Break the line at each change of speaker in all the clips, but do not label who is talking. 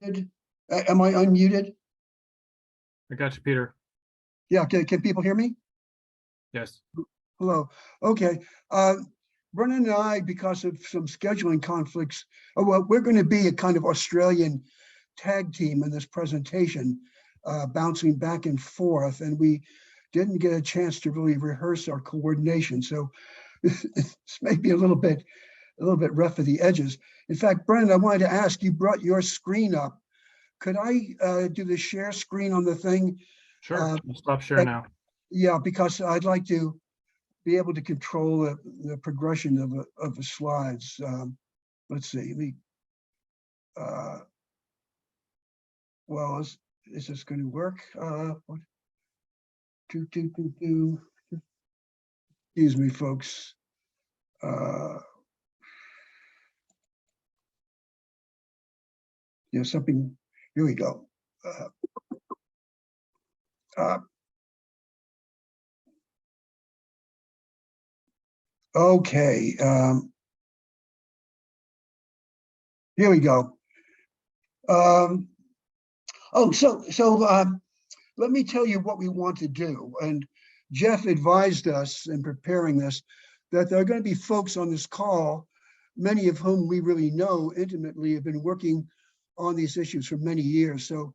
Am I unmuted?
I got you, Peter.
Yeah, can people hear me?
Yes.
Hello. Okay. Brenan and I, because of some scheduling conflicts, well, we're going to be a kind of Australian tag team in this presentation, bouncing back and forth, and we didn't get a chance to really rehearse our coordination. So this may be a little bit rough at the edges. In fact, Brenan, I wanted to ask, you brought your screen up. Could I do the share screen on the thing?
Sure. I'll stop share now.
Yeah, because I'd like to be able to control the progression of the slides. Let's see. Well, is this going to work? What? Excuse me, folks. Something. Here we go. Okay. Here we go. Let me tell you what we want to do. And Jeff advised us in preparing this that there are going to be folks on this call, many of whom we really know intimately, have been working on these issues for many years. So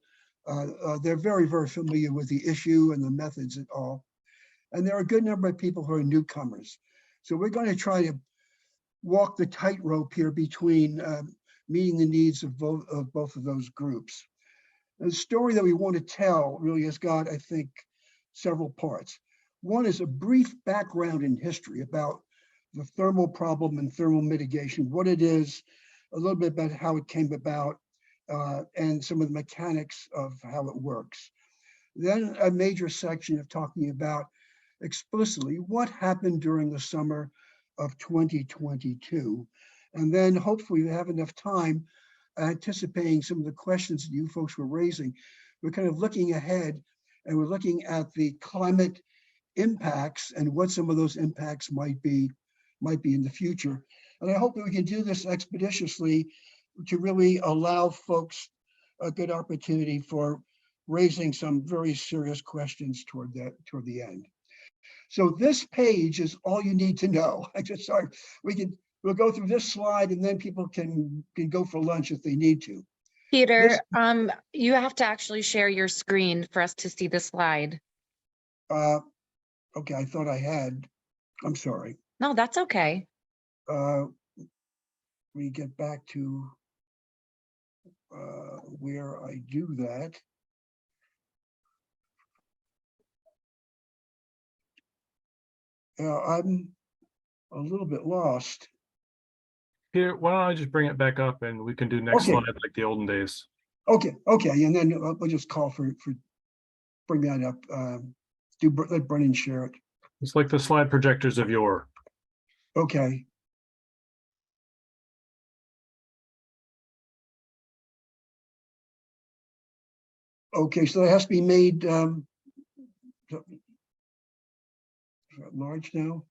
they're very, very familiar with the issue and the methods and all. And there are a good number of people who are newcomers. So we're going to try to walk the tightrope here between meeting the needs of both of those groups. The story that we want to tell really has got, I think, several parts. One is a brief background in history about the thermal problem and thermal mitigation, what it is, a little bit about how it came about, and some of the mechanics of how it works. Then a major section of talking about explicitly what happened during the summer of 2022. And then hopefully we have enough time anticipating some of the questions that you folks were raising. We're kind of looking ahead and we're looking at the climate impacts and what some of those impacts might be in the future. And I hope that we can do this expeditiously to really allow folks a good opportunity for raising some very serious questions toward the end. So this page is all you need to know. We'll go through this slide and then people can go for lunch if they need to.
Peter, you have to actually share your screen for us to see the slide.
Okay, I thought I had. I'm sorry.
No, that's okay.
We get back to where I do that. I'm a little bit lost.
Peter, why don't I just bring it back up and we can do next slide like the olden days.
Okay, and then we'll just call for bring that up. Let Brenan share it.
It's like the slide projectors of yore.
Okay. Okay, so that has to be made large now.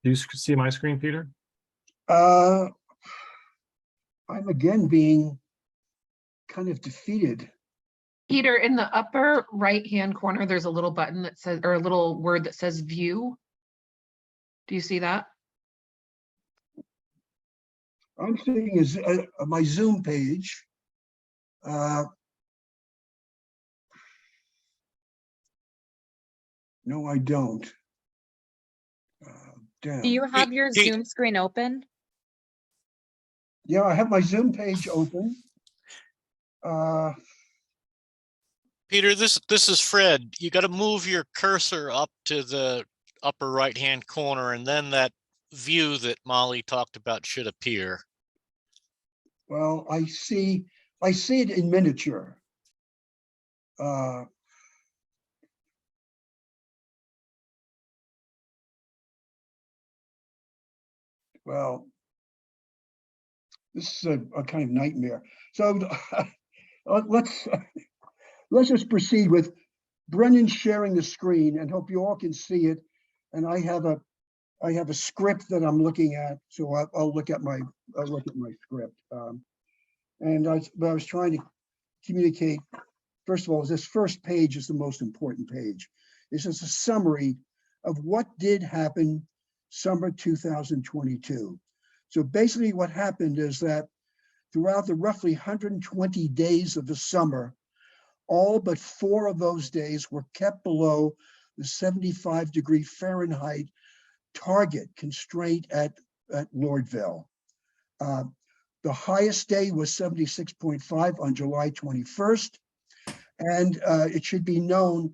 Do you see my screen, Peter?
I'm again being kind of defeated.
Peter, in the upper right-hand corner, there's a little button that says, or a little word that says view. Do you see that?
I'm seeing is my Zoom page. No, I don't. Damn.
Do you have your Zoom screen open?
Yeah, I have my Zoom page open.
Peter, this is Fred. You got to move your cursor up to the upper right-hand corner, and then that view that Molly talked about should appear.
Well, I see it in miniature. Well, this is a kind of nightmare. So let's just proceed with Brennan's sharing the screen and hope you all can see it. And I have a script that I'm looking at, so I'll look at my script. And I was trying to communicate. First of all, this first page is the most important page. This is a summary of what did happen summer 2022. So basically what happened is that throughout the roughly 120 days of the summer, all but 4 of those days were kept below the 75-degree Fahrenheit target constraint at Lordville. The highest day was 76.5 on July 21st. And it should be known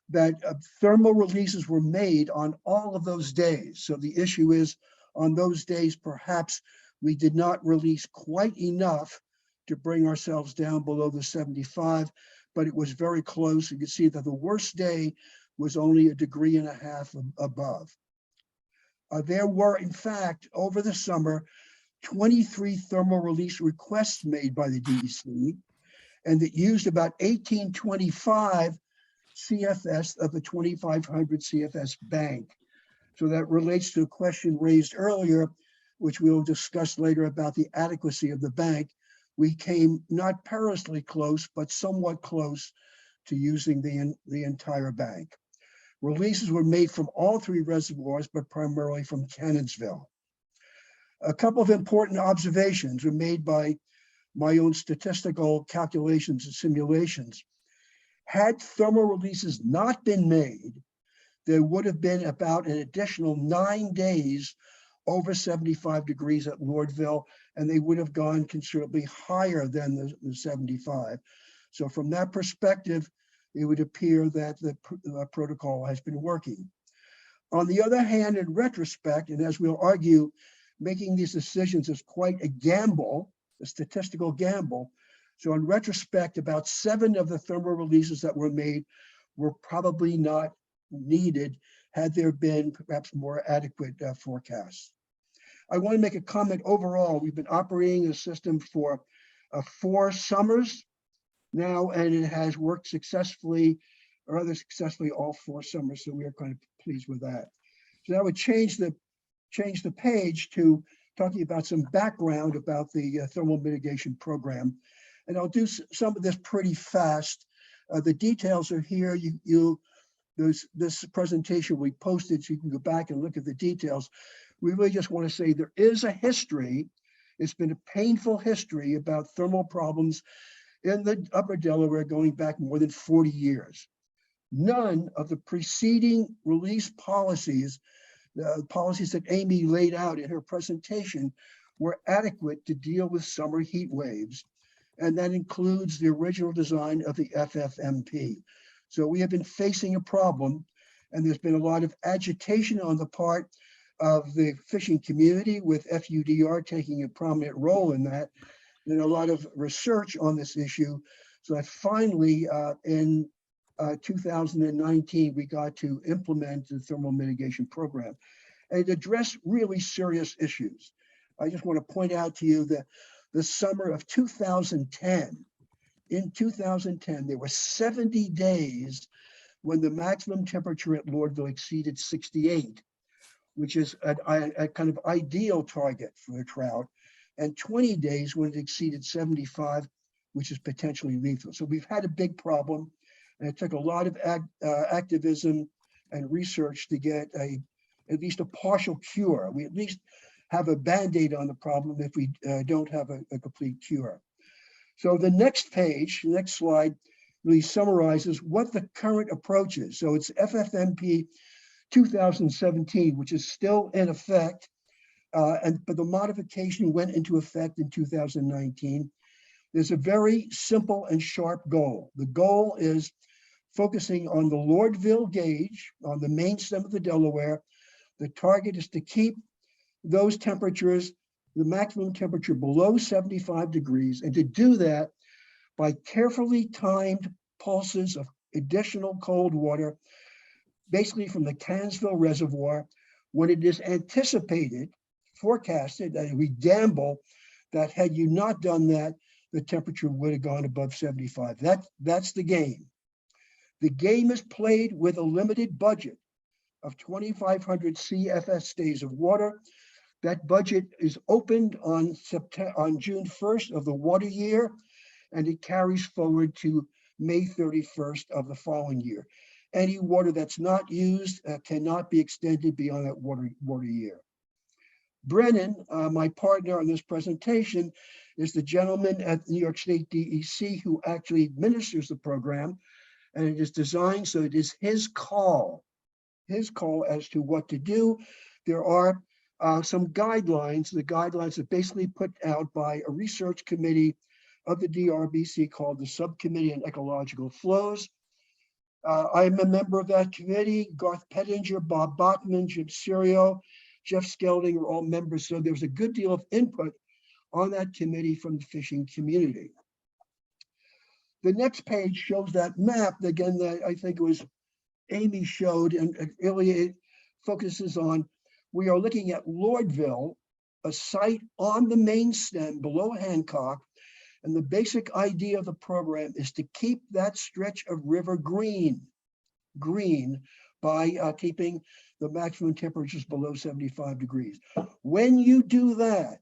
that thermal releases were made on all of those days. So the issue is, on those days, perhaps we did not release quite enough to bring ourselves down below the 75, but it was very close. You can see that the worst day was only 1.5 degrees above. There were, in fact, over the summer, 23 thermal release requests made by the DEC, and that used about 1825 CFS of the 2500 CFS bank. So that relates to a question raised earlier, which we'll discuss later about the adequacy of the bank. We came not perilously close, but somewhat close to using the entire bank. Releases were made from all 3 reservoirs, but primarily from Cannonsville. A couple of important observations were made by my own statistical calculations and simulations. Had thermal releases not been made, there would have been about an additional 9 days over 75 degrees at Lordville, and they would have gone considerably higher than the 75. So from that perspective, it would appear that the protocol has been working. On the other hand, in retrospect, and as we'll argue, making these decisions is quite a gamble, a statistical gamble. So in retrospect, about 7 of the thermal releases that were made were probably not needed had there been perhaps more adequate forecasts. I want to make a comment overall. We've been operating a system for 4 summers now, and it has worked successfully, or rather successfully, all 4 summers. So we are kind of pleased with that. So now we change the page to talking about some background about the thermal mitigation program. And I'll do some of this pretty fast. The details are here. This presentation we posted, so you can go back and look at the details. We really just want to say there is a history. It's been a painful history about thermal problems in the upper Delaware going back more than 40 years. None of the preceding release policies, the policies that Amy laid out in her presentation, were adequate to deal with summer heat waves. And that includes the original design of the FFMP. So we have been facing a problem, and there's been a lot of agitation on the part of the fishing community, with FUDR taking a prominent role in that, and a lot of research on this issue. So that finally, in 2019, we got to implement the thermal mitigation program, and it addressed really serious issues. I just want to point out to you that the summer of 2010, in 2010, there were 70 days when the maximum temperature at Lordville exceeded 68, which is a kind of ideal target for the trout, and 20 days when it exceeded 75, which is potentially lethal. So we've had a big problem, and it took a lot of activism and research to get at least a partial cure. We at least have a Band-Aid on the problem if we don't have a complete cure. So the next page, the next slide, really summarizes what the current approach is. So it's FFMP 2017, which is still in effect, but the modification went into effect in 2019. There's a very simple and sharp goal. The goal is focusing on the Lordville gauge, on the main stem of the Delaware. The target is to keep those temperatures, the maximum temperature, below 75 degrees, and to do that by carefully timed pulses of additional cold water, basically from the Cannonsville Reservoir, when it is anticipated, forecasted, that we gamble that had you not done that, the temperature would have gone above 75. That's the game. The game is played with a limited budget of 2,500 CFS days of water. That budget is opened on June 1st of the water year, and it carries forward to May 31st of the following year. Any water that's not used cannot be extended beyond that water year. Brenan, my partner on this presentation, is the gentleman at New York State DEC who actually administers the program, and it is designed so it is his call as to what to do. There are some guidelines. The guidelines are basically put out by a research committee of the DRBC called the Subcommittee on Ecological Flows. I'm a member of that committee. Garth Pettinger, Bob Bachman, Jim Serio, Jeff Skelding are all members. So there's a good deal of input on that committee from the fishing community. The next page shows that map again that I think it was Amy showed, and really it focuses on, we are looking at Lordville, a site on the main stem below Hancock. And the basic idea of the program is to keep that stretch of river green by keeping the maximum temperatures below 75 degrees. When you do that,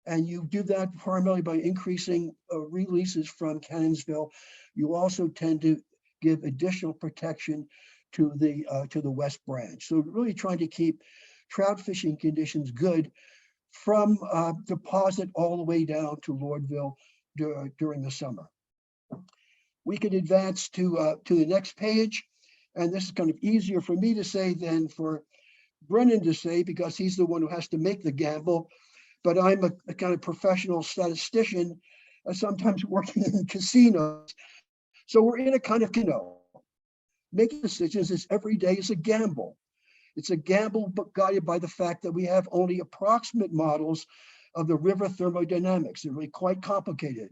and you do that primarily by increasing releases from Cannonsville, you also tend to give additional protection to the West Branch. So really trying to keep trout fishing conditions good from deposit all the way down to Lordville during the summer. We could advance to the next page, and this is kind of easier for me to say than for Brenan to say because he's the one who has to make the gamble, but I'm a kind of professional statistician, sometimes working in casinos. So we're in a kind of canoe. Making decisions is every day is a gamble. It's a gamble, but guided by the fact that we have only approximate models of the river thermodynamics. They're really quite complicated.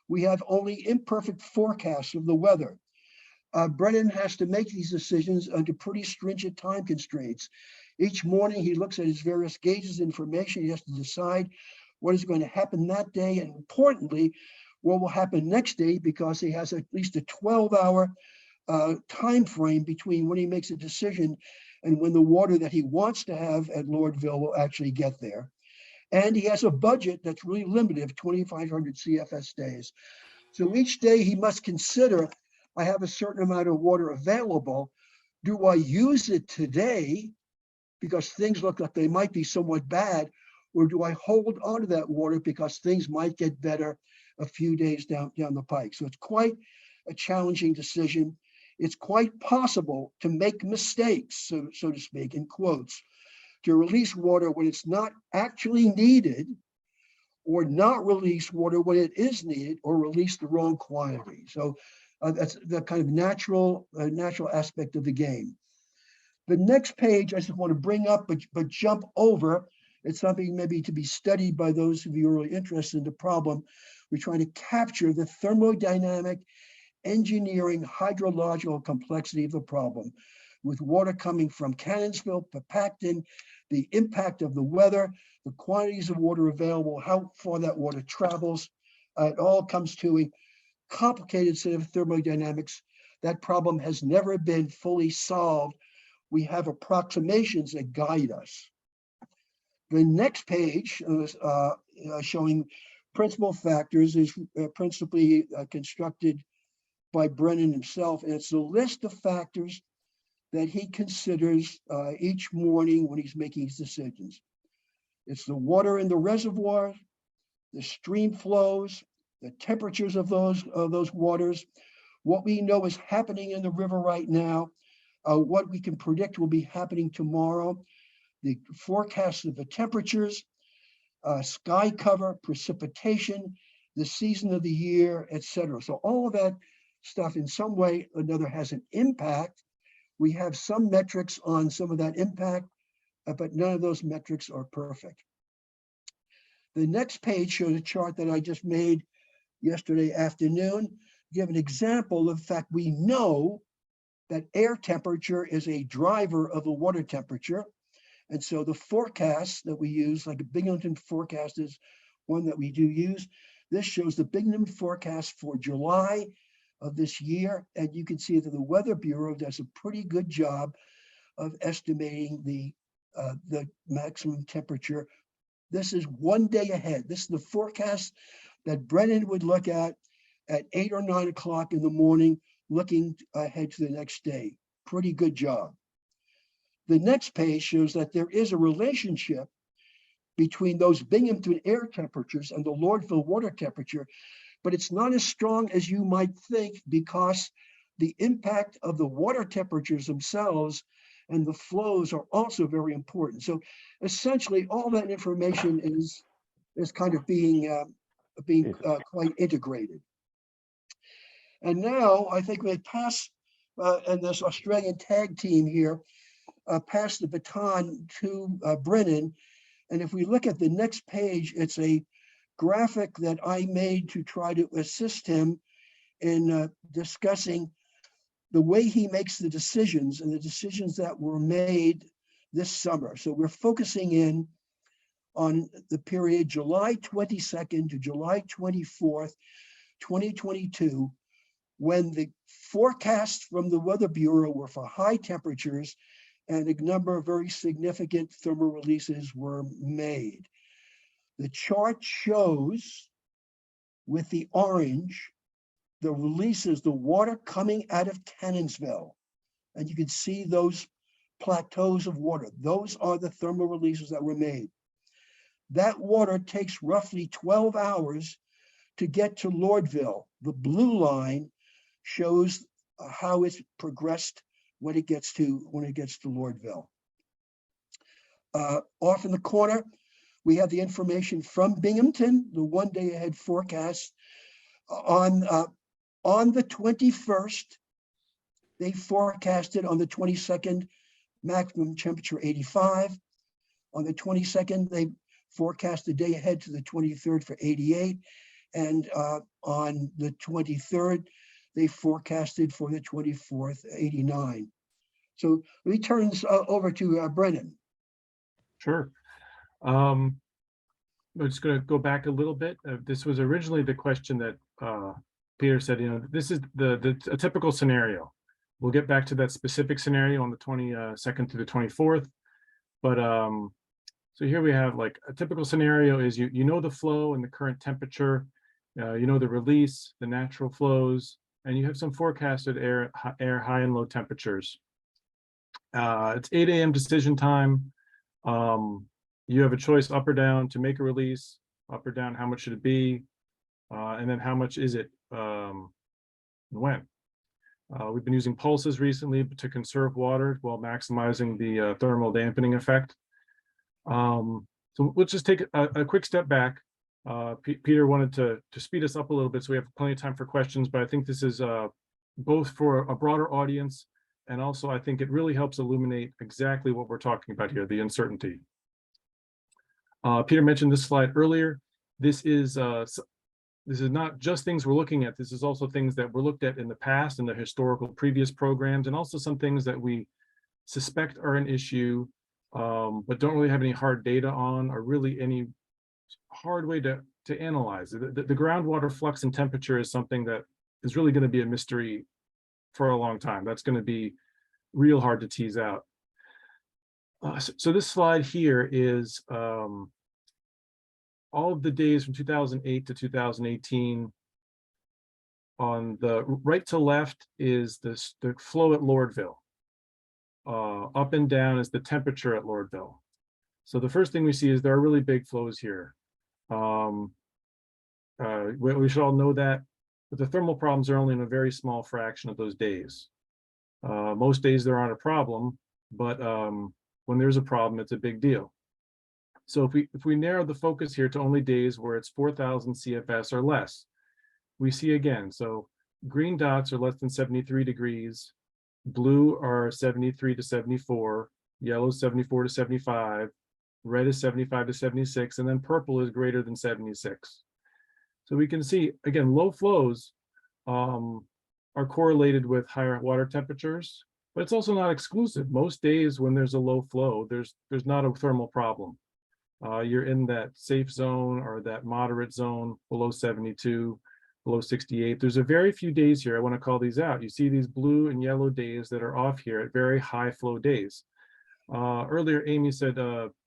We have only imperfect forecasts of the weather. Brenan has to make these decisions under pretty stringent time constraints. Each morning he looks at his various gauges of information. He has to decide what is going to happen that day, and importantly, what will happen next day, because he has at least a 12-hour time frame between when he makes a decision and when the water that he wants to have at Lordville will actually get there. And he has a budget that's really limited of 2,500 CFS days. So each day he must consider, I have a certain amount of water available. Do I use it today because things look like they might be somewhat bad, or do I hold on to that water because things might get better a few days down the pike? So it's quite a challenging decision. It's quite possible to make mistakes, so to speak, in quotes, to release water when it's not actually needed, or not release water when it is needed, or release the wrong quantity. So that's the kind of natural aspect of the game. The next page I just want to bring up, but jump over. It's something maybe to be studied by those of you who are really interested in the problem. We're trying to capture the thermodynamic, engineering, hydrological complexity of the problem, with water coming from Cannonsville, Papacton, the impact of the weather, the quantities of water available, how far that water travels. It all comes to a complicated set of thermodynamics. That problem has never been fully solved. We have approximations that guide us. The next page showing principal factors is principally constructed by Brenan himself, and it's a list of factors that he considers each morning when he's making his decisions. It's the water in the reservoir, the stream flows, the temperatures of those waters, what we know is happening in the river right now, what we can predict will be happening tomorrow, the forecast of the temperatures, sky cover, precipitation, the season of the year, etc. So all of that stuff in some way or another has an impact. We have some metrics on some of that impact, but none of those metrics are perfect. The next page shows a chart that I just made yesterday afternoon, give an example of the fact we know that air temperature is a driver of the water temperature. And so the forecasts that we use, like a Binghamton forecast is one that we do use. This shows the Binghamton forecast for July of this year. And you can see that the Weather Bureau does a pretty good job of estimating the maximum temperature. This is 1 day ahead. This is the forecast that Brenan would look at 8 or 9 o'clock in the morning, looking ahead to the next day. Pretty good job. The next page shows that there is a relationship between those Binghamton air temperatures and the Lordville water temperature, but it's not as strong as you might think, because the impact of the water temperatures themselves and the flows are also very important. So essentially, all that information is kind of being quite integrated. And now I think they pass, and this Australian tag team here pass the baton to Brenan. And if we look at the next page, it's a graphic that I made to try to assist him in discussing the way he makes the decisions and the decisions that were made this summer. So we're focusing in on the period July 22nd to July 24th, 2022, when the forecasts from the Weather Bureau were for high temperatures and a number of very significant thermal releases were made. The chart shows with the orange, the releases, the water coming out of Cannonsville. And you can see those plateaus of water. Those are the thermal releases that were made. That water takes roughly 12 hours to get to Lordville. The blue line shows how it's progressed when it gets to Lordville. Off in the corner, we have the information from Binghamton, the 1 day ahead forecast. On the 21st, they forecasted on the 22nd, maximum temperature 85. On the 22nd, they forecast the day ahead to the 23rd for 88. And on the 23rd, they forecasted for the 24th, 89. So let me turn this over to Brenan.
Sure. I'm just going to go back a little bit. This was originally the question that Peter said, this is a typical scenario. We'll get back to that specific scenario on the 22nd to the 24th. But so here we have like a typical scenario is you know the flow and the current temperature, you know the release, the natural flows, and you have some forecasted air high and low temperatures. It's 8 a.m. decision time. You have a choice up or down to make a release, up or down, how much should it be? And then how much is it, and when? We've been using pulses recently to conserve water while maximizing the thermal dampening effect. So let's just take a quick step back. Peter wanted to speed us up a little bit, so we have plenty of time for questions, but I think this is both for a broader audience, and also I think it really helps illuminate exactly what we're talking about here, the uncertainty. Peter mentioned this slide earlier. This is not just things we're looking at. This is also things that were looked at in the past in the historical previous programs, and also some things that we suspect are an issue, but don't really have any hard data on, or really any hard way to analyze. The groundwater flux and temperature is something that is really going to be a mystery for a long time. That's going to be real hard to tease out. So this slide here is all of the days from 2008 to 2018. On the right to left is the flow at Lordville. Up and down is the temperature at Lordville. So the first thing we see is there are really big flows here. We should all know that, but the thermal problems are only in a very small fraction of those days. Most days there aren't a problem, but when there's a problem, it's a big deal. So if we narrow the focus here to only days where it's 4,000 CFS or less, we see again, so green dots are less than 73 degrees, blue are 73 to 74, yellow 74 to 75, red is 75 to 76, and then purple is greater than 76. So we can see, again, low flows are correlated with higher water temperatures, but it's also not exclusive. Most days when there's a low flow, there's not a thermal problem. You're in that safe zone or that moderate zone below 72. below 68. There's a very few days here. I want to call these out. You see these blue and yellow days that are off here at very high flow days. Earlier, Amy said,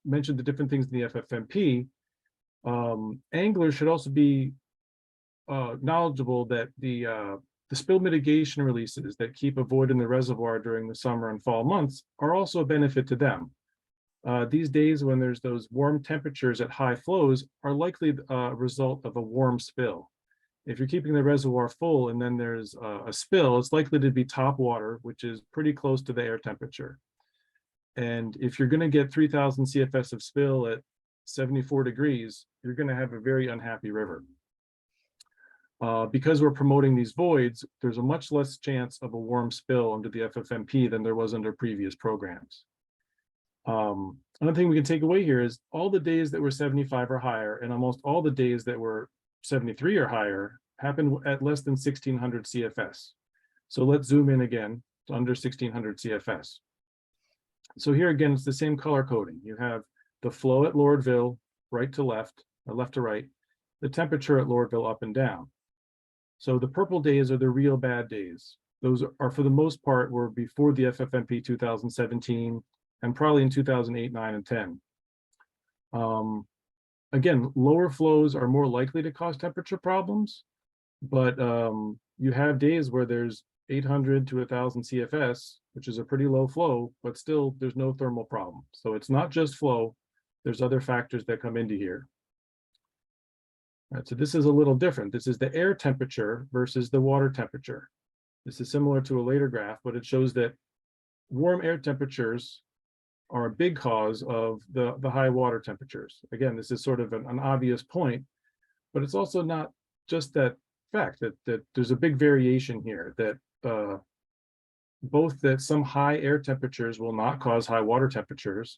mentioned the different things in the FFMP. Anglers should also be knowledgeable that the spill mitigation releases that keep a void in the reservoir during the summer and fall months are also a benefit to them. These days when there's those warm temperatures at high flows are likely a result of a warm spill. If you're keeping the reservoir full and then there's a spill, it's likely to be top water, which is pretty close to the air temperature. And if you're going to get 3,000 CFS of spill at 74 degrees, you're going to have a very unhappy river. Because we're promoting these voids, there's a much less chance of a warm spill under the FFMP than there was under previous programs. Another thing we can take away here is all the days that were 75 or higher and almost all the days that were 73 or higher happened at less than 1600 CFS. So let's zoom in again to under 1600 CFS. So here again, it's the same color coding. You have the flow at Lordville, right to left, or left to right, the temperature at Lordville up and down. So the purple days are the real bad days. Those are, for the most part, were before the FFMP 2017 and probably in 2008, 9, and 10. Again, lower flows are more likely to cause temperature problems, but you have days where there's 800 to 1,000 CFS, which is a pretty low flow, but still there's no thermal problem. So it's not just flow, there's other factors that come into here. All right, so this is a little different. This is the air temperature versus the water temperature. This is similar to a later graph, but it shows that warm air temperatures are a big cause of the high water temperatures. Again, this is sort of an obvious point, but it's also not just that fact that there's a big variation here, that both that some high air temperatures will not cause high water temperatures,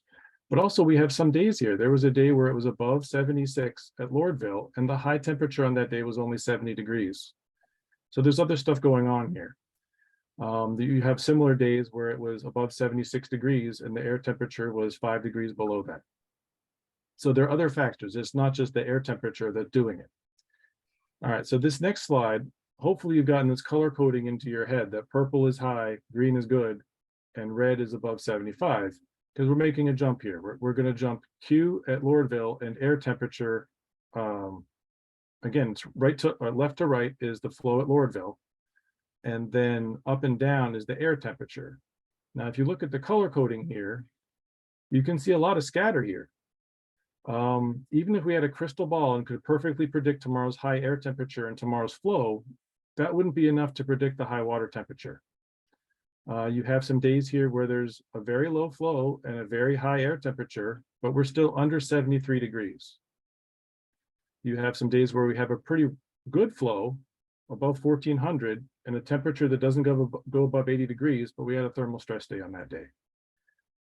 but also we have some days here. There was a day where it was above 76 at Lordville, and the high temperature on that day was only 70 degrees. So there's other stuff going on here. You have similar days where it was above 76 degrees and the air temperature was 5 degrees below that. So there are other factors. It's not just the air temperature that's doing it. All right, so this next slide, hopefully you've gotten this color coding into your head that purple is high, green is good, and red is above 75, because we're making a jump here. We're going to jump Q at Lordville and air temperature. Again, it's right to or left to right is the flow at Lordville. And then up and down is the air temperature. Now, if you look at the color coding here, you can see a lot of scatter here. Even if we had a crystal ball and could perfectly predict tomorrow's high air temperature and tomorrow's flow, that wouldn't be enough to predict the high water temperature. You have some days here where there's a very low flow and a very high air temperature, but we're still under 73 degrees. You have some days where we have a pretty good flow, above 1400, and a temperature that doesn't go above 80 degrees, but we had a thermal stress day on that day.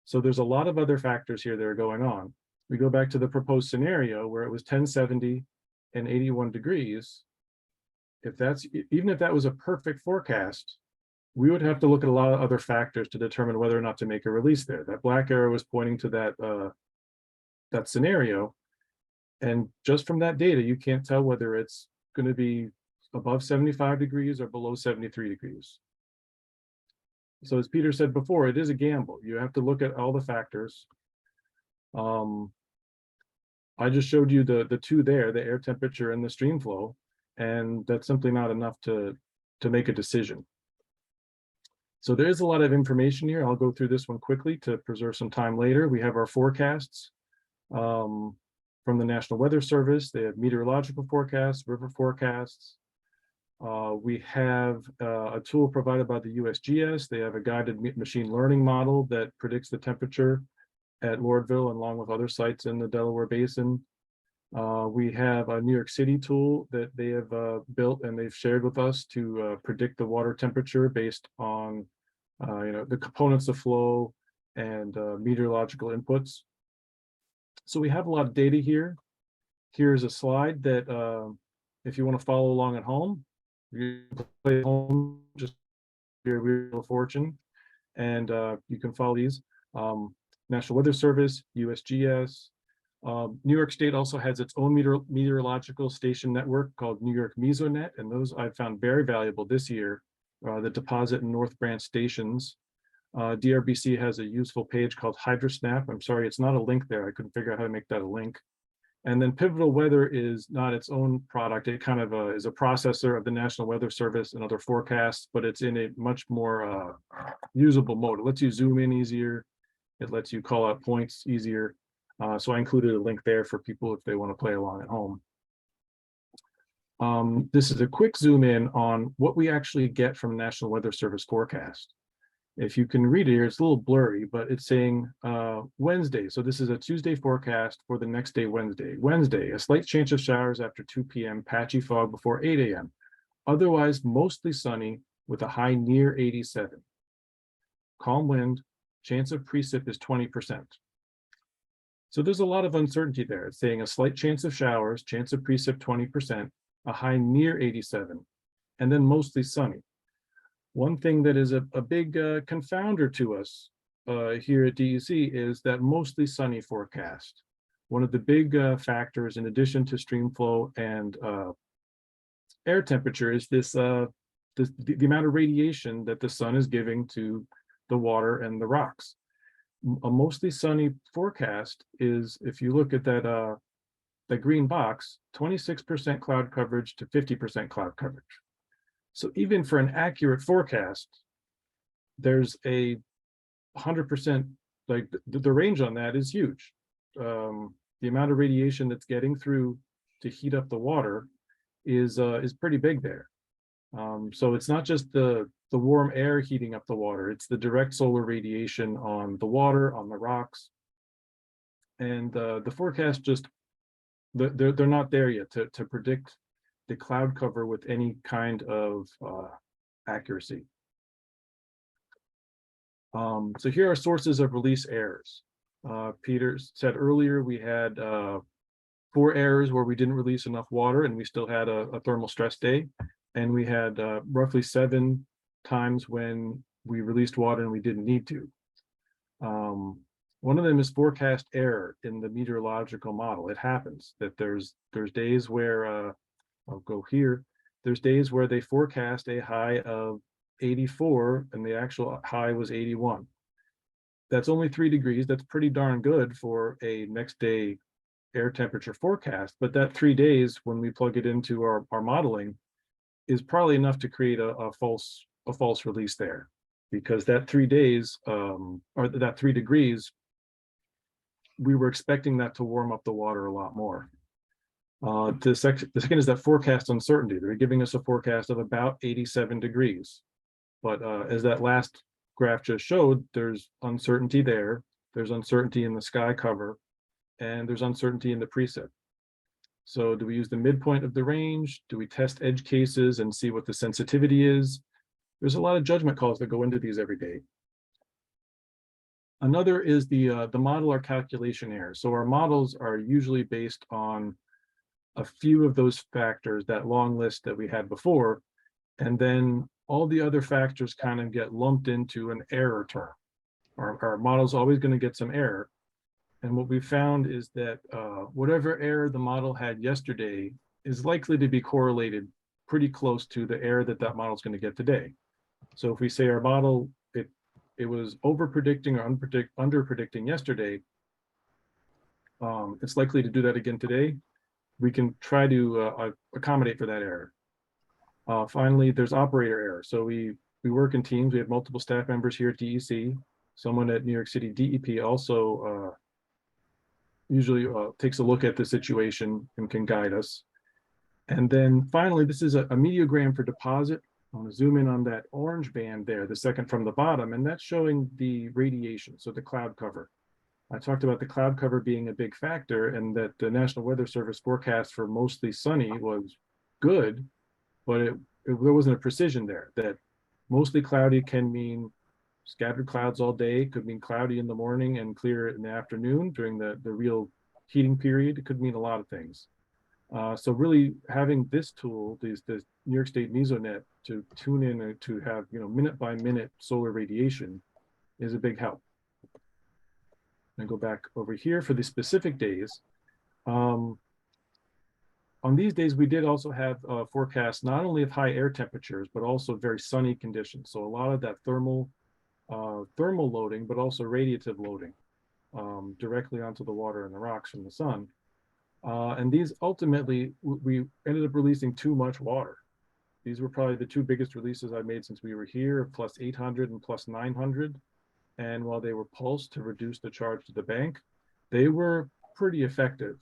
So there's a lot of other factors here that are going on. We go back to the proposed scenario where it was 1070 and 81 degrees. Even if that was a perfect forecast, we would have to look at a lot of other factors to determine whether or not to make a release there. That black arrow was pointing to that scenario. And just from that data, you can't tell whether it's going to be above 75 degrees or below 73 degrees. So as Peter said before, it is a gamble. You have to look at all the factors. I just showed you the two there, the air temperature and the stream flow, and that's simply not enough to make a decision. So there is a lot of information here. I'll go through this one quickly to preserve some time later. We have our forecasts from the National Weather Service. They have meteorological forecasts, river forecasts. We have a tool provided by the USGS. They have a guided machine learning model that predicts the temperature at Lordville along with other sites in the Delaware Basin. We have a New York City tool that they have built and they've shared with us to predict the water temperature based on the components of flow and meteorological inputs. So we have a lot of data here. Here's a slide that if you want to follow along at home, you can play at home, just your Wheel of Fortune, and you can follow these. National Weather Service, USGS, New York State also has its own meteorological station network called New York Mesonet, and those I found very valuable this year. The Deposit and North Branch stations. DRBC has a useful page called HydroSnap. I'm sorry, it's not a link there. I couldn't figure out how to make that a link. And then Pivotal Weather is not its own product. It kind of is a processor of the National Weather Service and other forecasts, but it's in a much more usable mode. It lets you zoom in easier. It lets you call out points easier. So I included a link there for people if they want to play along at home. This is a quick zoom in on what we actually get from National Weather Service forecast. If you can read it here, it's a little blurry, but it's saying Wednesday. So this is a Tuesday forecast for the next day, Wednesday. Wednesday, a slight chance of showers after 2 p.m., patchy fog before 8 a.m. Otherwise, mostly sunny with a high near 87. Calm wind, chance of precip is 20%. So there's a lot of uncertainty there. It's saying a slight chance of showers, chance of precip 20%, a high near 87, and then mostly sunny. One thing that is a big confounder to us here at DEC is that mostly sunny forecast. One of the big factors, in addition to stream flow and air temperature, is the amount of radiation that the sun is giving to the water and the rocks. A mostly sunny forecast is, if you look at that green box, 26% cloud coverage to 50% cloud coverage. So even for an accurate forecast, there's a 100%, like the range on that is huge. The amount of radiation that's getting through to heat up the water is pretty big there. So it's not just the warm air heating up the water, it's the direct solar radiation on the water, on the rocks. And the forecast just, they're not there yet to predict the cloud cover with any kind of accuracy. So here are sources of release errors. Peter said earlier we had 4 errors where we didn't release enough water and we still had a thermal stress day. And we had roughly 7 times when we released water and we didn't need to. One of them is forecast error in the meteorological model. It happens that there's days where, I'll go here, there's days where they forecast a high of 84 and the actual high was 81. That's only 3 degrees. That's pretty darn good for a next day air temperature forecast. But that 3 days, when we plug it into our modeling, is probably enough to create a false release there, because that 3 days or that 3 degrees, we were expecting that to warm up the water a lot more. The second is that forecast uncertainty. They're giving us a forecast of about 87 degrees. But as that last graph just showed, there's uncertainty there. There's uncertainty in the sky cover, and there's uncertainty in the precip. So do we use the midpoint of the range? Do we test edge cases and see what the sensitivity is? There's a lot of judgment calls that go into these every day. Another is the model or calculation error. So our models are usually based on a few of those factors, that long list that we had before, and then all the other factors kind of get lumped into an error term. Our model's always going to get some error. And what we found is that whatever error the model had yesterday is likely to be correlated pretty close to the error that model is going to get today. So if we say our model, it was over predicting or under predicting yesterday, it's likely to do that again today. We can try to accommodate for that error. Finally, there's operator error. So we work in teams. We have multiple staff members here at DEC. Someone at New York City DEP also usually takes a look at the situation and can guide us. And then finally, this is a meteogram for deposit. I want to zoom in on that orange band there, the second from the bottom, and that's showing the radiation, so the cloud cover. I talked about the cloud cover being a big factor, and that the National Weather Service forecast for mostly sunny was good, but there wasn't a precision there. That mostly cloudy can mean scattered clouds all day, could mean cloudy in the morning and clear in the afternoon during the real heating period. It could mean a lot of things. So really having this tool, this New York State Mesonet, to tune in and to have minute by minute solar radiation is a big help. And go back over here for the specific days. On these days, we did also have forecasts not only of high air temperatures, but also very sunny conditions. So a lot of that thermal loading, but also radiative loading directly onto the water and the rocks from the sun. And these ultimately, we ended up releasing too much water. These were probably the two biggest releases I made since we were here, plus 800 and plus 900. And while they were pulsed to reduce the charge to the bank, they were pretty effective.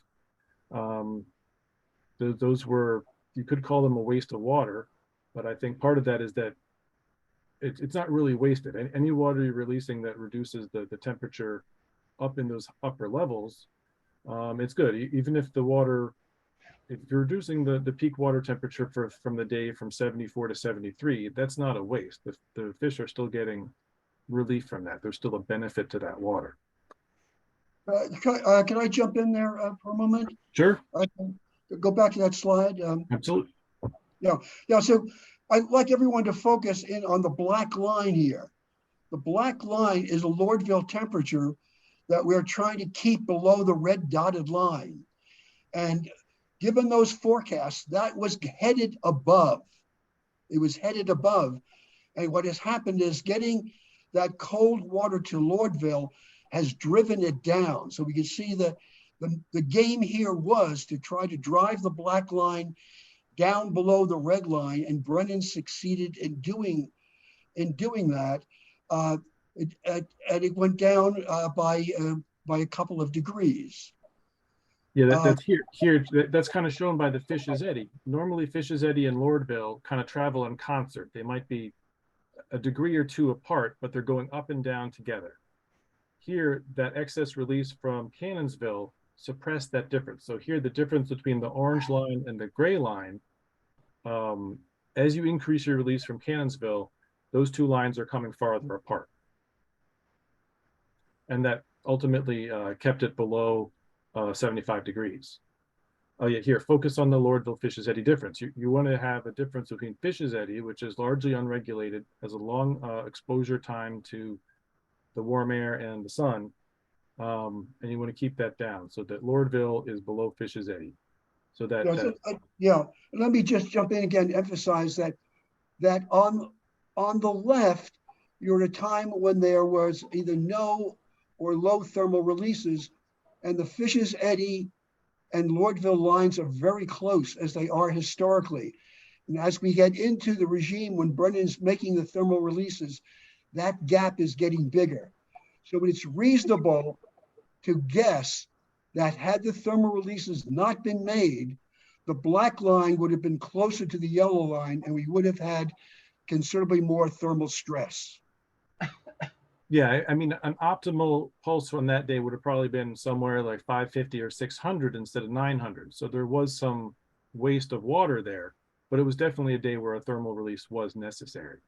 Those were, you could call them a waste of water, but I think part of that is that it's not really wasted. Any water you're releasing that reduces the temperature up in those upper levels, it's good. Even if the water, if you're reducing the peak water temperature from the day from 74 to 73, that's not a waste. The fish are still getting relief from that. There's still a benefit to that water.
Can I jump in there for a moment?
Sure.
Go back to that slide.
Absolutely.
Yeah. So I'd like everyone to focus in on the black line here. The black line is a Lordville temperature that we're trying to keep below the red dotted line. And given those forecasts, that was headed above. It was headed above. And what has happened is getting that cold water to Lordville has driven it down. So we can see that the game here was to try to drive the black line down below the red line, and Brenan succeeded in doing that. And it went down by a couple of degrees.
Yeah, that's here. That's kind of shown by the Fish's Eddy. Normally, Fish's Eddy and Lordville kind of travel in concert. They might be a degree or two apart, but they're going up and down together. Here, that excess release from Cannonsville suppressed that difference. So here, the difference between the orange line and the gray line, as you increase your release from Cannonsville, those two lines are coming farther apart. And that ultimately kept it below 75 degrees. Oh yeah, here, focus on the Lordville Fish's Eddy difference. You want to have a difference between Fish's Eddy, which is largely unregulated, has a long exposure time to the warm air and the sun, and you want to keep that down so that Lordville is below Fish's Eddy. So that,
let me just jump in again, emphasize that on the left, you're at a time when there was either no or low thermal releases, and the Fish's Eddy and Lordville lines are very close as they are historically. And as we get into the regime when Brenan's making the thermal releases, that gap is getting bigger. So it's reasonable to guess that had the thermal releases not been made, the black line would have been closer to the yellow line, and we would have had considerably more thermal stress.
yeah, I mean, an optimal pulse on that day would have probably been somewhere like 550 or 600 instead of 900. So there was some waste of water there, but it was definitely a day where a thermal release was necessary.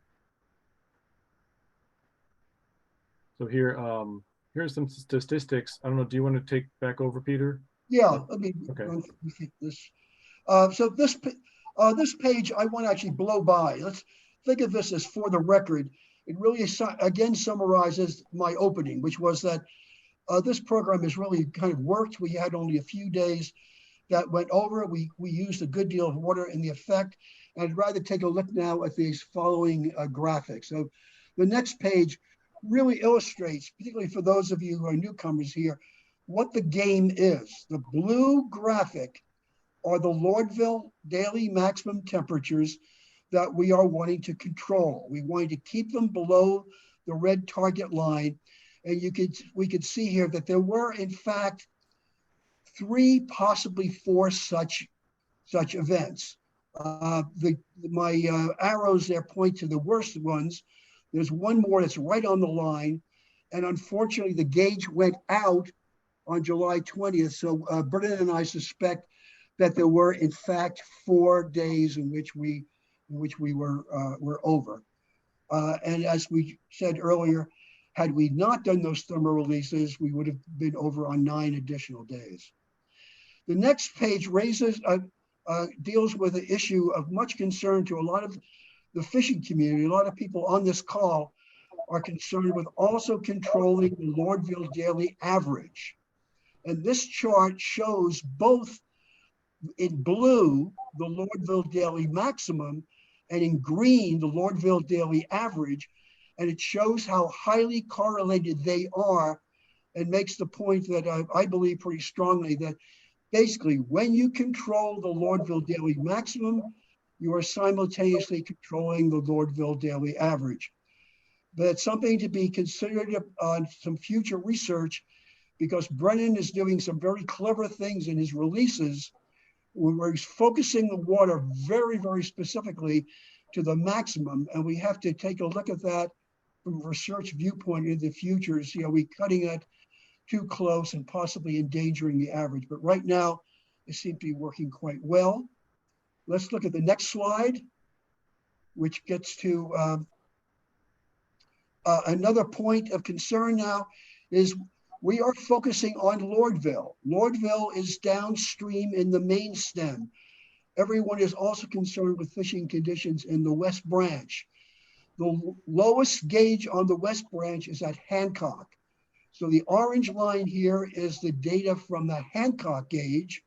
So here, here's some statistics. I don't know, do you want to take back over, Peter?
Yeah, let me
Okay.
take this. So this page I want to actually blow by. Let's think of this as for the record. It really again summarizes my opening, which was that this program has really kind of worked. We had only a few days that went over. We used a good deal of water in the effect. And I'd rather take a look now at these following graphics. So the next page really illustrates, particularly for those of you who are newcomers here, what the game is. The blue graphic are the Lordville daily maximum temperatures that we are wanting to control. We wanted to keep them below the red target line. And we could see here that there were, in fact, 3, possibly 4 such events. My arrows there point to the worst ones. There's one more that's right on the line. And unfortunately, the gauge went out on July 20th. So Brenan and I suspect that there were, in fact, 4 days in which we were over. And as we said earlier, had we not done those thermal releases, we would have been over on 9 additional days. The next page deals with an issue of much concern to a lot of the fishing community. A lot of people on this call are concerned with also controlling the Lordville daily average. And this chart shows both in blue, the Lordville daily maximum, and in green, the Lordville daily average. And it shows how highly correlated they are, and makes the point that I believe pretty strongly that basically when you control the Lordville daily maximum, you are simultaneously controlling the Lordville daily average. But it's something to be considered on some future research, because Brenan is doing some very clever things in his releases where he's focusing the water very, very specifically to the maximum. And we have to take a look at that from a research viewpoint in the future. See, are we cutting it too close and possibly endangering the average? But right now, it seems to be working quite well. Let's look at the next slide, which gets to another point of concern now is we are focusing on Lordville. Lordville is downstream in the main stem. Everyone is also concerned with fishing conditions in the West Branch. The lowest gauge on the West Branch is at Hancock. So the orange line here is the data from the Hancock gauge.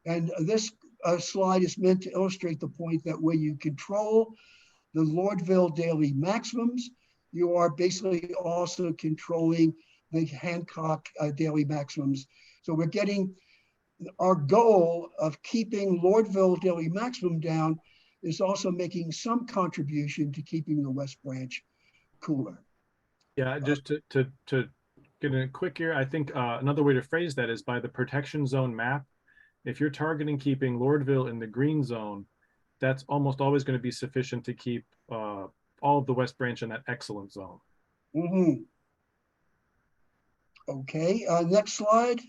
And this slide is meant to illustrate the point that when you control the Lordville daily maximums, you are basically also controlling the Hancock daily maximums. So we're getting our goal of keeping Lordville daily maximum down is also making some contribution to keeping the West Branch cooler.
Yeah, just to get in quick here, I think another way to phrase that is by the protection zone map. If you're targeting keeping Lordville in the green zone, that's almost always going to be sufficient to keep all of the West Branch in that excellent zone.
Mm-hmm. Okay, next slide.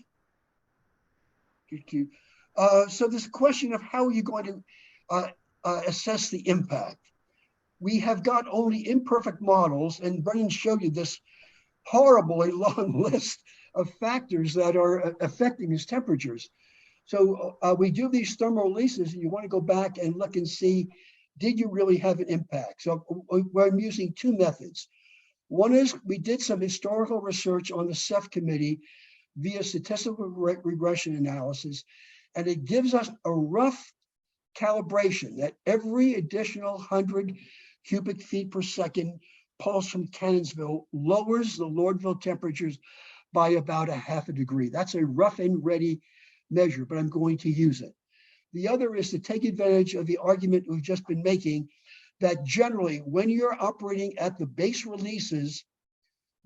So there's a question of how are you going to assess the impact? We have got only imperfect models, and Brenan showed you this horribly long list of factors that are affecting these temperatures. So we do these thermal releases, and you want to go back and look and see, did you really have an impact? So we're using two methods. One is we did some historical research on the CEF committee via statistical regression analysis, and it gives us a rough calibration that every additional 100 cubic feet per second pulse from Cannonsville lowers the Lordville temperatures by about 0.5 degrees. That's a rough and ready measure, but I'm going to use it. The other is to take advantage of the argument we've just been making that generally when you're operating at the base releases,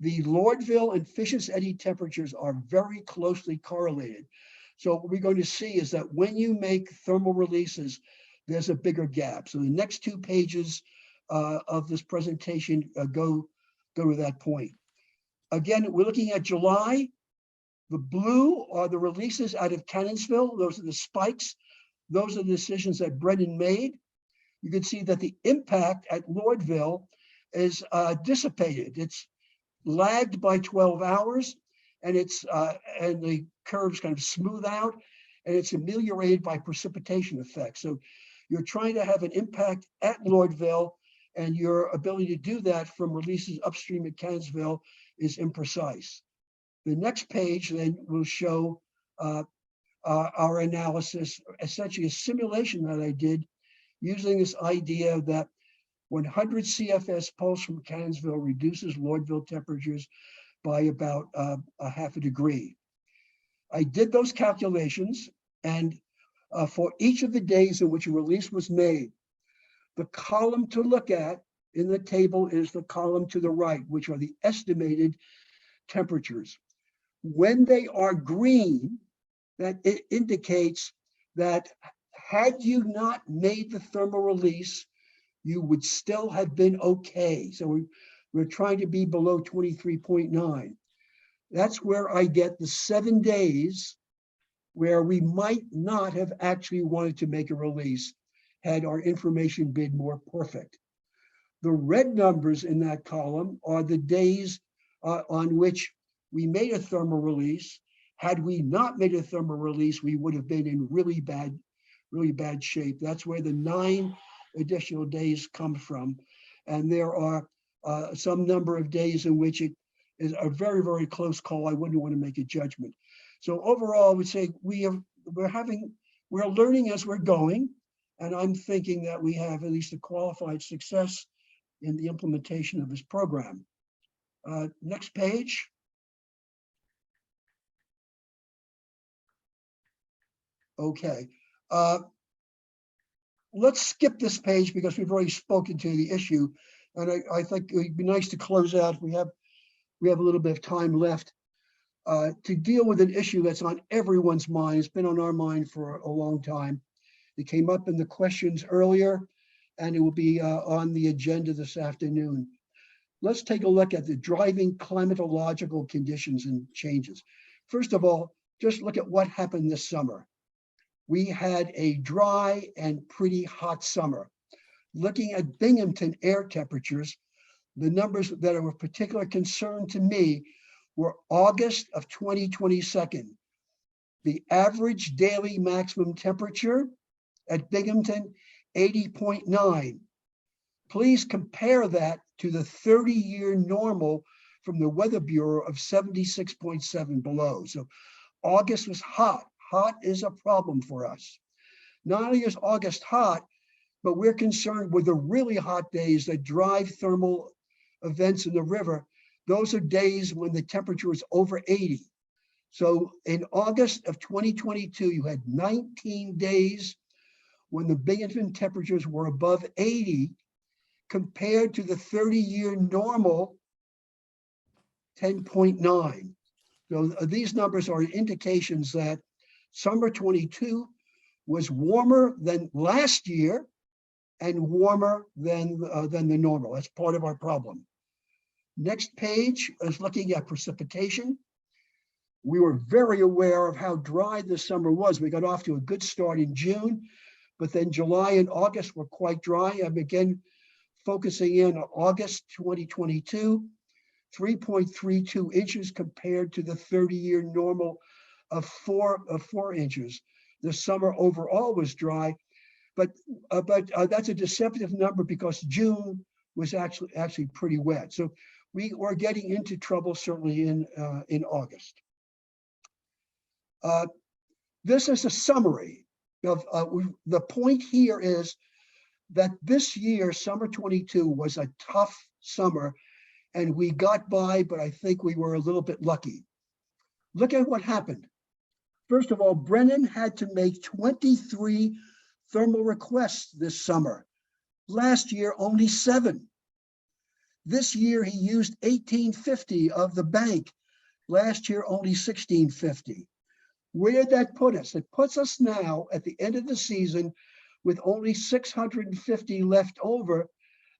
the Lordville and Fish's eddy temperatures are very closely correlated. So what we're going to see is that when you make thermal releases, there's a bigger gap. So the next 2 pages of this presentation go to that point. Again, we're looking at July. The blue are the releases out of Cannonsville. Those are the spikes. Those are the decisions that Brenan made. You can see that the impact at Lordville is dissipated. It's lagged by 12 hours, and it's and the curves kind of smooth out, and it's ameliorated by precipitation effects. So you're trying to have an impact at Lordville, and your ability to do that from releases upstream at Cannonsville is imprecise. The next page then will show our analysis, essentially a simulation that I did using this idea that 100 CFS pulse from Cannonsville reduces Lordville temperatures by about 0.5 degree. I did those calculations, and for each of the days in which a release was made, the column to look at in the table is the column to the right, which are the estimated temperatures. When they are green, that it indicates that had you not made the thermal release, you would still have been okay. So we're trying to be below 23.9. That's where I get the 7 days where we might not have actually wanted to make a release had our information been more perfect. The red numbers in that column are the days on which we made a thermal release. Had we not made a thermal release, we would have been in really bad shape. That's where the 9 additional days come from. And there are some number of days in which it is a very, very close call. I wouldn't want to make a judgment. So overall, we say we're learning as we're going. And I'm thinking that we have at least a qualified success in the implementation of this program. Next page. Okay. Let's skip this page because we've already spoken to the issue. And I think it'd be nice to close out. We have a little bit of time left to deal with an issue that's on everyone's mind. It's been on our mind for a long time. It came up in the questions earlier, and it will be on the agenda this afternoon. Let's take a look at the driving climatological conditions and changes. First of all, just look at what happened this summer. We had a dry and pretty hot summer. Looking at Binghamton air temperatures, the numbers that are of particular concern to me were August of 2022. The average daily maximum temperature at Binghamton, 80.9. Please compare that to the 30-year normal from the Weather Bureau of 76.7 below. So August was hot. Hot is a problem for us. Not only is August hot, but we're concerned with the really hot days that drive thermal events in the river. Those are days when the temperature is over 80. So in August of 2022, you had 19 days when the Binghamton temperatures were above 80 compared to the 30-year normal 10.9. So these numbers are indications that summer 22 was warmer than last year and warmer than the normal. That's part of our problem. Next page is looking at precipitation. We were very aware of how dry this summer was. We got off to a good start in June, but then July and August were quite dry. I'm again focusing in on August 2022, 3.32 inches compared to the 30-year normal of 4 inches. The summer overall was dry, but that's a deceptive number because June was actually pretty wet. So we were getting into trouble certainly in August. This is a summary of the point here is that this year, summer 22 was a tough summer and we got by, but I think we were a little bit lucky. Look at what happened. First of all, Brenan had to make 23 thermal requests this summer. Last year, only 7. This year, he used 1850 of the bank. Last year, only 1650. Where did that put us? It puts us now at the end of the season with only 650 left over.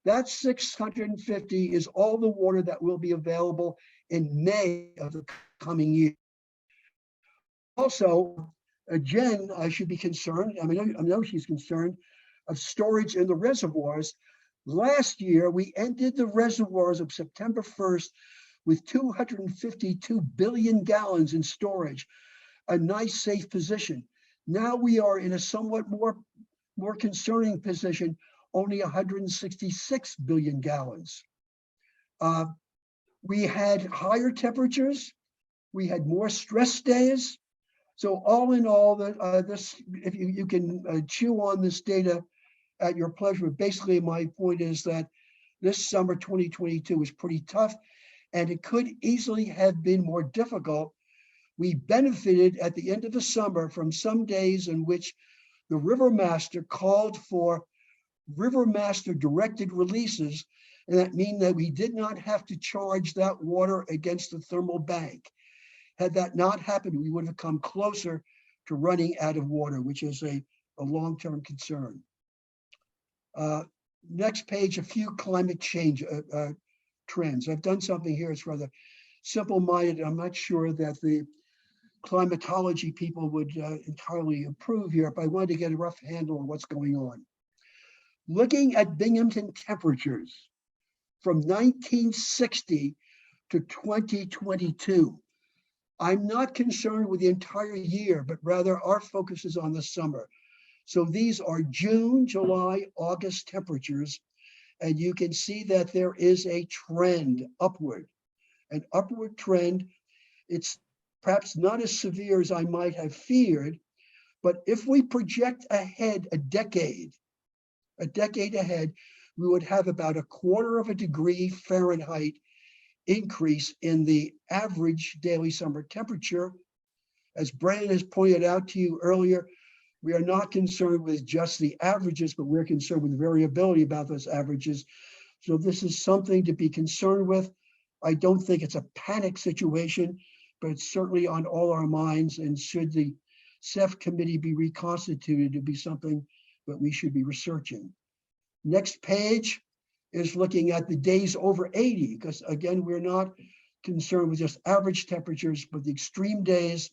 That 650 is all the water that will be available in May of the coming year. Also, Jen, I should be concerned, I know she's concerned, of storage in the reservoirs. Last year, we ended the reservoirs of September 1st with 252 billion gallons in storage, a nice, safe position. Now we are in a somewhat more concerning position, only 166 billion gallons. We had higher temperatures. We had more stress days. So all in all, this, if you can chew on this data at your pleasure, basically my point is that this summer 2022 was pretty tough and it could easily have been more difficult. We benefited at the end of the summer from some days in which the River Master called for River Master directed releases, and that means that we did not have to charge that water against the thermal bank. Had that not happened, we would have come closer to running out of water, which is a long-term concern. Next page, a few climate change trends. I've done something here, it's rather simple-minded. I'm not sure that the climatology people would entirely approve here, but I wanted to get a rough handle on what's going on. Looking at Binghamton temperatures from 1960 to 2022, I'm not concerned with the entire year, but rather our focus is on the summer. So these are June, July, August temperatures, and you can see that there is a trend upward, an upward trend. It's perhaps not as severe as I might have feared, but if we project ahead a decade ahead, we would have about 1/4 of a degree Fahrenheit increase in the average daily summer temperature. As Brenan has pointed out to you earlier, we are not concerned with just the averages, but we're concerned with variability about those averages. So this is something to be concerned with. I don't think it's a panic situation, but it's certainly on all our minds. And should the CEF committee be reconstituted, to be something that we should be researching. Next page is looking at the days over 80, because again, we're not concerned with just average temperatures, but the extreme days.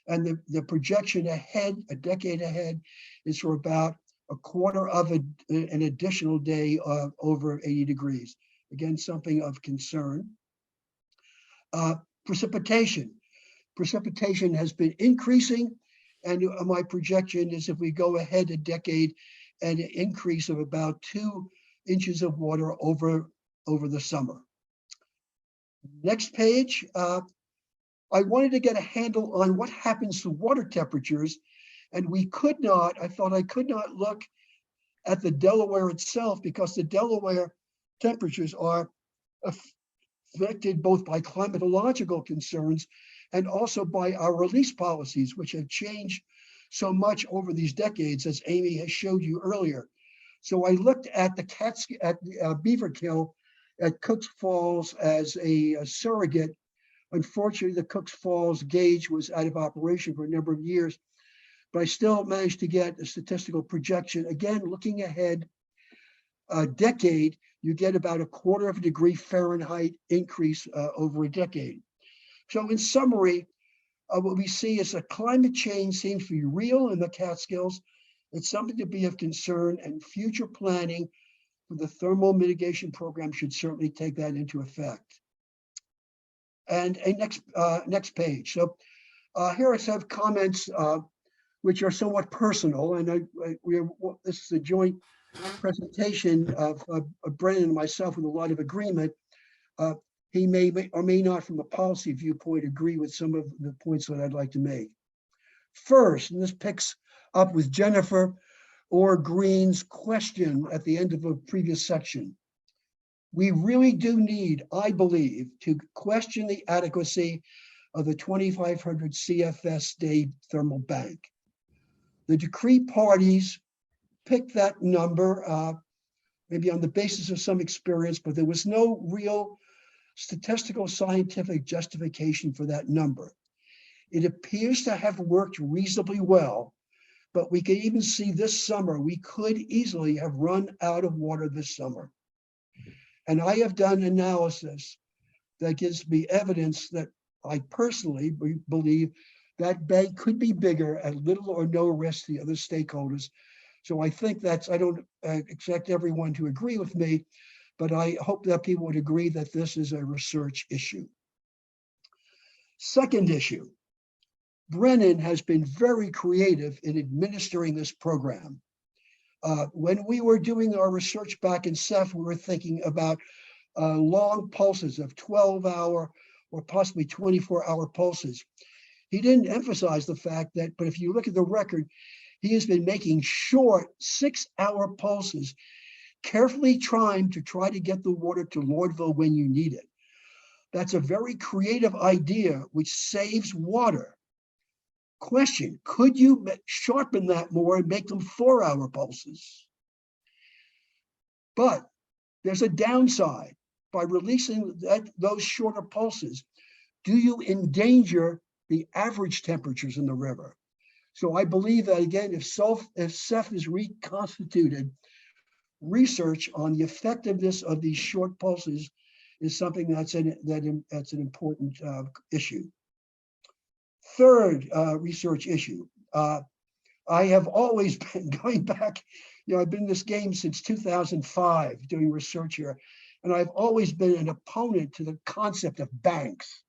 And the projection ahead, a decade ahead, is for about 1/4 of an additional day of over 80 degrees. Again, something of concern. Precipitation. Precipitation has been increasing, and my projection is if we go ahead a decade, an increase of about 2 inches of water over the summer. Next page. I wanted to get a handle on what happens to water temperatures, and I thought I could not look at the Delaware itself, because the Delaware temperatures are affected both by climatological concerns and also by our release policies, which have changed so much over these decades, as Amy has showed you earlier. So I looked at Beaver Kill at Cooks Falls as a surrogate. Unfortunately, the Cooks Falls gauge was out of operation for a number of years, but I still managed to get a statistical projection. Again, looking ahead a decade, you get about 1/4 of a degree Fahrenheit increase over a decade. So in summary, what we see is that climate change seems to be real in the Catskills. It's something to be of concern, and future planning for the thermal mitigation program should certainly take that into effect. And a next page. So here I have comments which are somewhat personal, and this is a joint presentation of Brenan and myself with a lot of agreement. He may or may not, from a policy viewpoint, agree with some of the points that I'd like to make. First, and this picks up with Jennifer or Green's question at the end of a previous section. We really do need, I believe, to question the adequacy of the 2,500 CFS day thermal bank. The decree parties picked that number, maybe on the basis of some experience, but there was no real statistical scientific justification for that number. It appears to have worked reasonably well, but we can even see this summer, we could easily have run out of water this summer. And I have done analysis that gives me evidence that I personally believe that bank could be bigger at little or no risk to the other stakeholders. So I think I don't expect everyone to agree with me, but I hope that people would agree that this is a research issue. Second issue, Brenan has been very creative in administering this program. When we were doing our research back in CEF, we were thinking about long pulses of 12-hour or possibly 24-hour pulses. He didn't emphasize the fact that, but if you look at the record, he has been making short 6-hour pulses, carefully trying to get the water to Lordville when you need it. That's a very creative idea, which saves water. Question, could you sharpen that more and make them 4-hour pulses? But there's a downside. By releasing those shorter pulses, do you endanger the average temperatures in the river? So I believe that, again, if CEF is reconstituted, research on the effectiveness of these short pulses is something that's an important issue. Third research issue. I have always been going back, I've been in this game since 2005 doing research here, and I've always been an opponent to the concept of banks.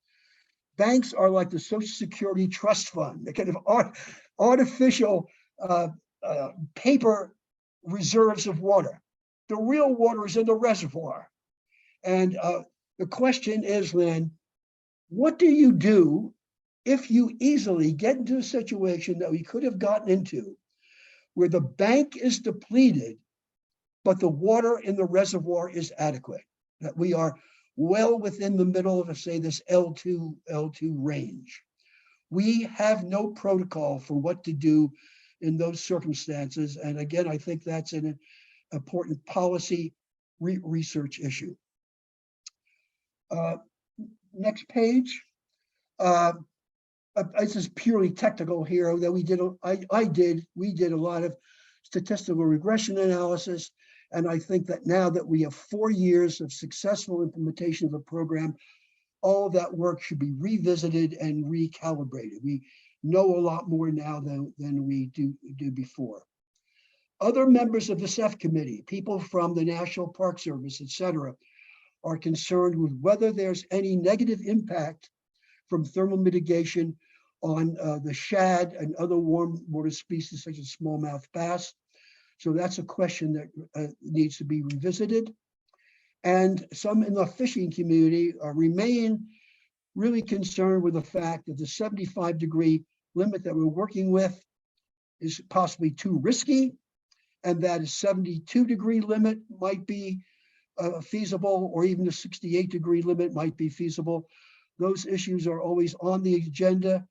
Banks are like the Social Security Trust Fund, the kind of artificial paper reserves of water. The real water is in the reservoir. And the question is then, what do you do if you easily get into a situation that we could have gotten into where the bank is depleted, but the water in the reservoir is adequate, that we are well within the middle of, say, this L2 range. We have no protocol for what to do in those circumstances. And again, I think that's an important policy research issue. Next page. This is purely technical here that we did. We did a lot of statistical regression analysis. And I think that now that we have 4 years of successful implementation of the program, all of that work should be revisited and recalibrated. We know a lot more now than we do before. Other members of the CEF committee, people from the National Park Service, et cetera, are concerned with whether there's any negative impact from thermal mitigation on the shad and other warm water species such as smallmouth bass. So that's a question that needs to be revisited. And some in the fishing community remain really concerned with the fact that the 75-degree limit that we're working with is possibly too risky, and that a 72-degree limit might be feasible, or even a 68-degree limit might be feasible. Those issues are always on the agenda.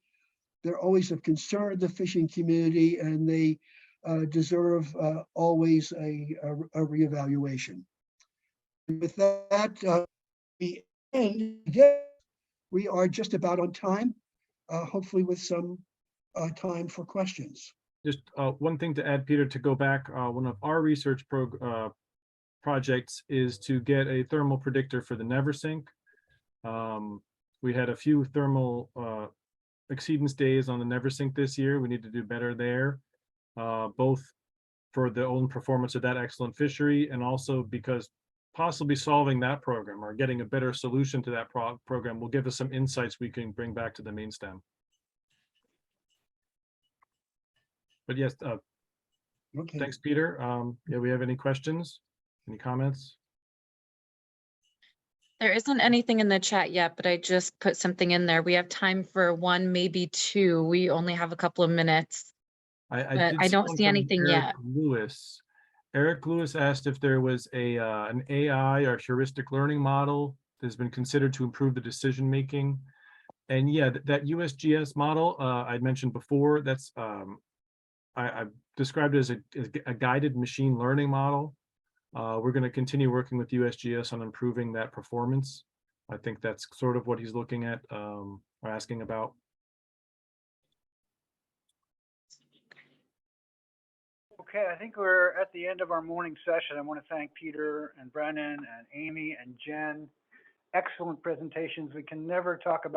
They're always of concern of the fishing community, and they deserve always a reevaluation. With that, we end. We are just about on time, hopefully with some time for questions.
Just one thing to add, Peter, to go back, one of our research projects is to get a thermal predictor for the Neversink. We had a few thermal exceedance days on the Neversink this year. We need to do better there, both for the own performance of that excellent fishery, and also because possibly solving that program or getting a better solution to that program will give us some insights we can bring back to the main stem. But yes,
Okay.
thanks, Peter. Yeah, we have any questions? Any comments?
There isn't anything in the chat yet, but I just put something in there. We have time for 1, maybe 2. We only have a couple of minutes. But I
did
don't
one
see
from
anything
Eric
yet.
Lewis. Eric Lewis asked if there was an AI or heuristic learning model that has been considered to improve the decision making. And yeah, that USGS model I mentioned before, that's I've described it as a guided machine learning model. We're going to continue working with USGS on improving that performance. I think that's sort of what he's looking at or asking about.
Okay, I think we're at the end of our morning session. I want to thank Peter and Brenan and Amy and Jen. Excellent presentations. We can never talk about